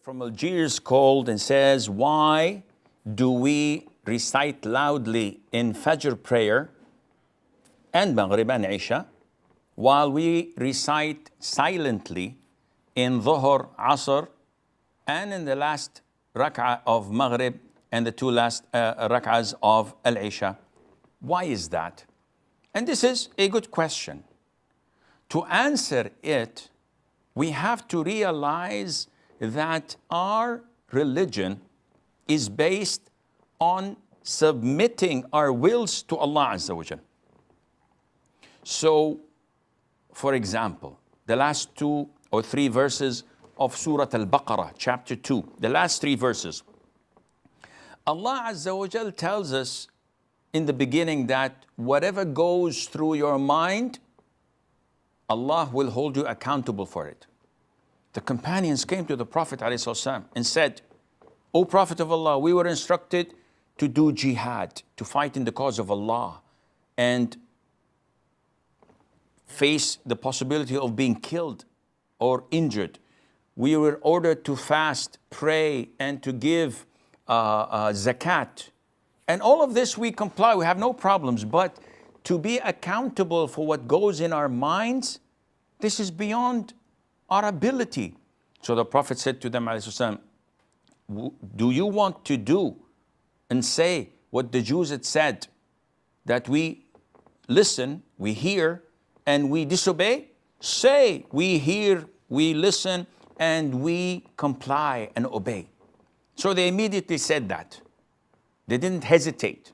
from Algiers called and says, why do we recite loudly in Fajr prayer and Maghrib and Isha, while we recite silently in Dhuhr Asr and in the last rak'ah of Maghrib and the two last rak'ahs of Al-Isha? Why is that? And this is a good question. To answer it, we have to realize that our religion is based on submitting our wills to Allah Azza wa Jal. So, for example, the last 2 or 3 verses of Surah Al-Baqarah, chapter 2, the last 3 verses, Allah Azza wa Jal tells us in the beginning that whatever goes through your mind, Allah will hold you accountable for it. The companions came to the Prophet ﷺ and said, O Prophet of Allah, we were instructed to do jihad, to fight in the cause of Allah and face the possibility of being killed or injured. We were ordered to fast, pray, and to give zakat. And all of this we comply, we have no problems. But to be accountable for what goes in our minds, this is beyond our ability. So the Prophet said to them, ﷺ, do you want to do and say what the Jews had said, that we listen, we hear, and we disobey? Say, we hear, we listen, and we comply and obey. So they immediately said that. They didn't hesitate.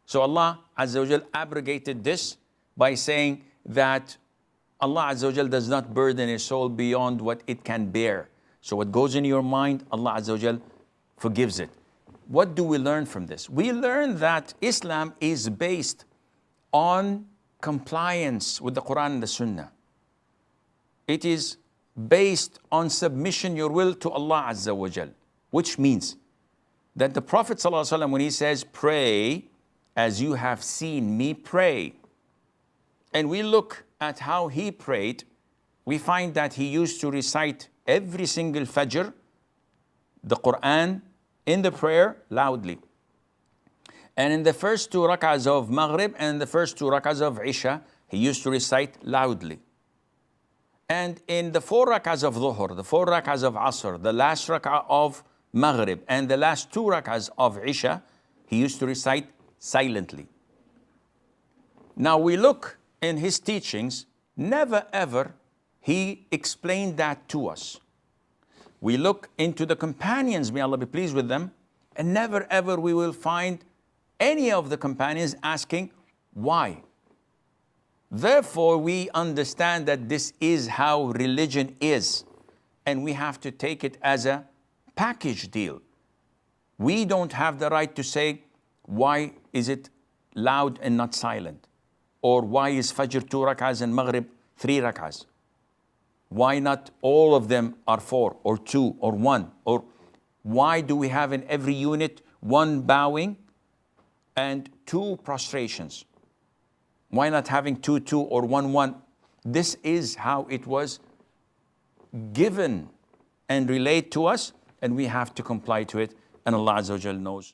So Allah Azza wa Jal abrogated this by saying that Allah Azza wa Jal does not burden a soul beyond what it can bear. So what goes in your mind, Allah Azza wa Jal forgives it. What do we learn from this? We learn that Islam is based on compliance with the Quran and the Sunnah. It is based on submission your will to Allah Azza wa Jal, which means that the Prophet ﷺ, when he says, pray as you have seen me pray, and we look at how he prayed, we find that he used to recite every single Fajr, the Quran, in the prayer loudly. And in the first 2 rak'ahs of Maghrib and the first 2 rak'ahs of Isha, he used to recite loudly. And in the 4 rak'ahs of Dhuhr, the 4 rak'ahs of Asr, the last rak'ah of Maghrib, and the last 2 rak'ahs of Isha, he used to recite silently. Now we look in his teachings, never ever he explained that to us. We look into the companions, may Allah be pleased with them, and never ever we will find any of the companions asking why. Therefore, we understand that this is how religion is, and we have to take it as a package deal. We don't have the right to say, why is it loud and not silent? Or why is Fajr 2 rak'ahs and Maghrib 3 rak'ahs? Why not all of them are 4 or 2 or 1? Or why do we have in every unit 1 bowing and 2 prostrations? Why not having 2, 2 or 1, 1? This is how it was given and relayed to us, and we have to comply to it, and Allah Azza wa Jal knows.